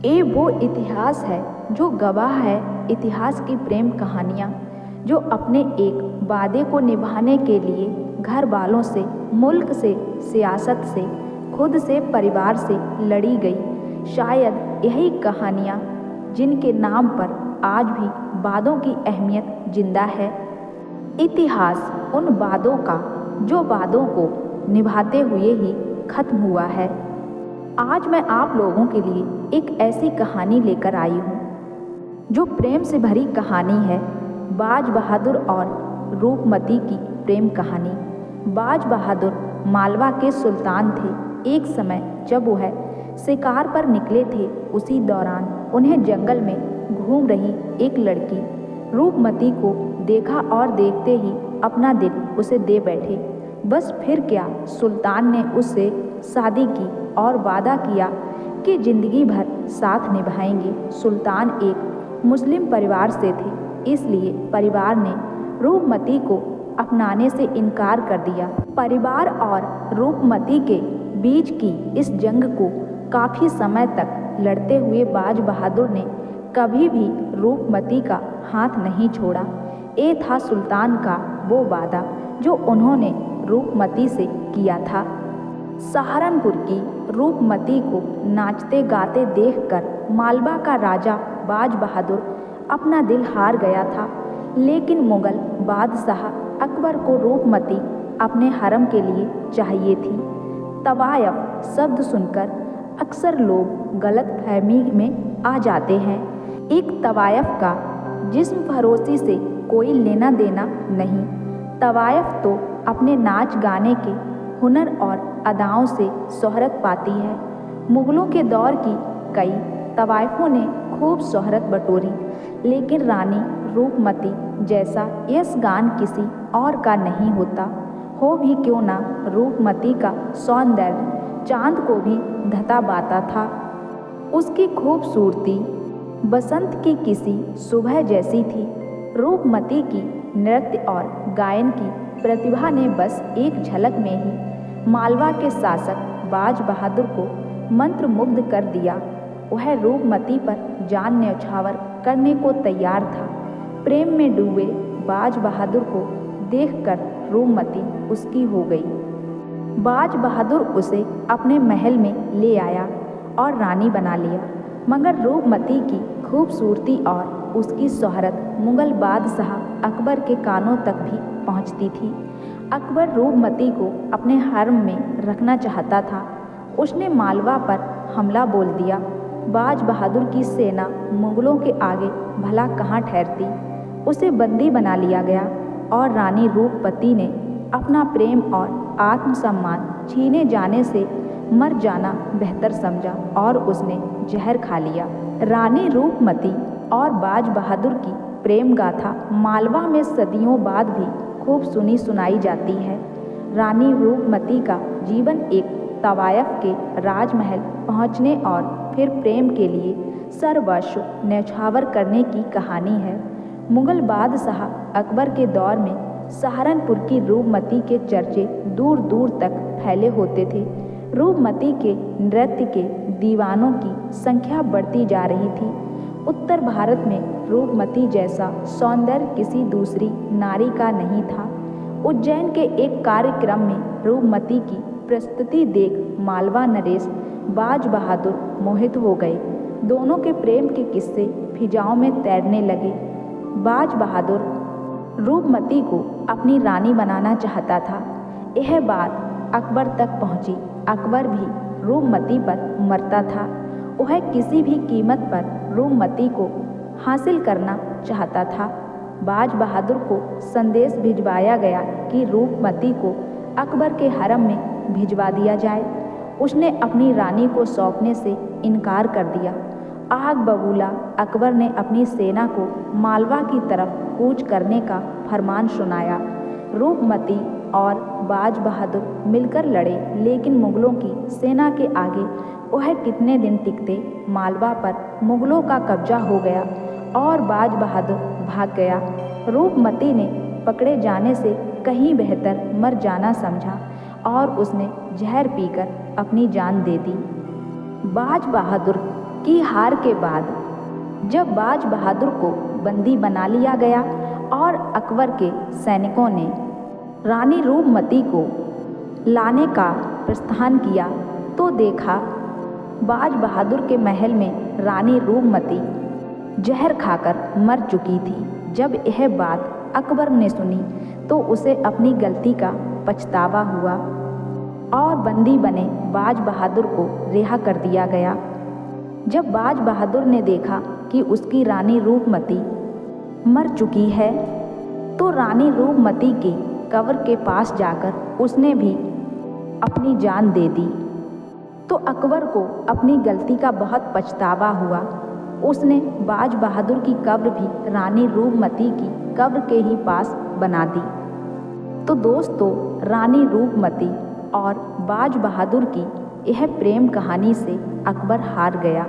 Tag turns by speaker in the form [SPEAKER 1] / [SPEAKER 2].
[SPEAKER 1] ये वो इतिहास है जो गवाह है इतिहास की प्रेम कहानियाँ, जो अपने एक वादे को निभाने के लिए घर वालों से, मुल्क से, सियासत से, खुद से, परिवार से लड़ी गई। शायद यही कहानियाँ जिनके नाम पर आज भी वादों की अहमियत जिंदा है। इतिहास उन वादों का जो वादों को निभाते हुए ही खत्म हुआ है। आज मैं आप लोगों के लिए एक ऐसी कहानी लेकर आई हूँ जो प्रेम से भरी कहानी है। बाज बहादुर और रूपमती की प्रेम कहानी। बाज बहादुर मालवा के सुल्तान थे। एक समय जब वह शिकार पर निकले थे, उसी दौरान उन्हें जंगल में घूम रही एक लड़की रूपमती को देखा और देखते ही अपना दिल उसे दे बैठे। बस फिर क्या, सुल्तान ने उससे शादी की और वादा किया कि जिंदगी भर साथ निभाएंगे। सुल्तान एक मुस्लिम परिवार से थे, इसलिए परिवार ने रूपमती को अपनाने से इनकार कर दिया। परिवार और रूपमती के बीच की इस जंग को काफ़ी समय तक लड़ते हुए बाज बहादुर ने कभी भी रूपमती का हाथ नहीं छोड़ा। ये था सुल्तान का वो वादा जो उन्होंने रूपमती से किया था। सहारनपुर की रूपमती को नाचते गाते देखकर मालवा का राजा बाज बहादुर अपना दिल हार गया था। लेकिन मुगल बादशाह अकबर को रूपमती अपने हरम के लिए चाहिए थी। तवायफ शब्द सुनकर अक्सर लोग गलतफहमी में आ जाते हैं। एक तवायफ का जिस्म फरोशी से कोई लेना देना नहीं। तवायफ तो अपने नाच गाने के हुनर और अदाओं से शोहरत पाती है। मुगलों के दौर की कई तवायफों ने खूब शोहरत बटोरी, लेकिन रानी रूपमती जैसा यशगान किसी और का नहीं होता। हो भी क्यों ना, रूपमती का सौंदर्य चांद को भी धता बाता था। उसकी खूबसूरती बसंत की किसी सुबह जैसी थी। रूपमती की नृत्य और गायन की प्रतिभा ने बस एक झलक में ही मालवा के शासक बाज बहादुर को मंत्रमुग्ध कर दिया। वह रूपमती पर जान न्यौछावर करने को तैयार था। प्रेम में डूबे बाज बहादुर को देखकर रूपमती उसकी हो गई। बाज बहादुर उसे अपने महल में ले आया और रानी बना लिया। मगर रूपमती की खूबसूरती और उसकी शोहरत मुगल बादशाह अकबर के कानों तक भी पहुंचती थी। अकबर रूपमती को अपने हरम में रखना चाहता था। उसने मालवा पर हमला बोल दिया। बाज बहादुर की सेना मुगलों के आगे भला कहाँ ठहरती। उसे बंदी बना लिया गया और रानी रूपमती ने अपना प्रेम और आत्मसम्मान छीने जाने से मर जाना बेहतर समझा और उसने जहर खा लिया। रानी रूपमती और बाज बहादुर की प्रेम गाथा मालवा में सदियों बाद भी खूब सुनी सुनाई जाती है। रानी रूपमती का जीवन एक तवायफ के राजमहल पहुंचने और फिर प्रेम के लिए सर्वस्व न्यौछावर करने की कहानी है। मुगल बादशाह अकबर के दौर में सहारनपुर की रूपमती के चर्चे दूर दूर तक फैले होते थे। रूपमती के नृत्य के दीवानों की संख्या बढ़ती जा रही थी। उत्तर भारत में रूपमती जैसा सौंदर्य किसी दूसरी नारी का नहीं था। उज्जैन के एक कार्यक्रम में रूपमती की प्रस्तुति देख मालवा नरेश बाज बहादुर मोहित हो गए। दोनों के प्रेम के किस्से फिजाओं में तैरने लगे। बाज बहादुर रूपमती को अपनी रानी बनाना चाहता था। यह बात अकबर तक पहुंची। अकबर भी रूपमती पर मरता था। वह किसी भी कीमत पर रूपमती को हासिल करना चाहता था। बाज बहादुर को संदेश भिजवाया गया कि रूपमती को अकबर के हरम में भिजवा दिया जाए। उसने अपनी रानी को सौंपने से इनकार कर दिया। आग बबूला अकबर ने अपनी सेना को मालवा की तरफ कूच करने का फरमान सुनाया। रूपमती और बाज बहादुर मिलकर लड़े, लेकिन मुगलों की सेना के आगे वह कितने दिन टिकते। मालवा पर मुगलों का कब्जा हो गया और बाज बहादुर भाग गया। रूपमती ने पकड़े जाने से कहीं बेहतर मर जाना समझा और उसने जहर पीकर अपनी जान दे दी। बाज बहादुर की हार के बाद जब बाज बहादुर को बंदी बना लिया गया और अकबर के सैनिकों ने रानी रूपमती को लाने का प्रस्थान किया तो देखा बाज बहादुर के महल में रानी रूपमती जहर खाकर मर चुकी थी। जब यह बात अकबर ने सुनी तो उसे अपनी गलती का पछतावा हुआ और बंदी बने बाज बहादुर को रिहा कर दिया गया। जब बाज बहादुर ने देखा कि उसकी रानी रूपमती मर चुकी है तो रानी रूपमती की कब्र के पास जाकर उसने भी अपनी जान दे दी। तो अकबर को अपनी गलती का बहुत पछतावा हुआ। उसने बाज बहादुर की कब्र भी रानी रूपमती की कब्र के ही पास बना दी। तो दोस्तों, रानी रूपमती और बाज बहादुर की यह प्रेम कहानी से अकबर हार गया।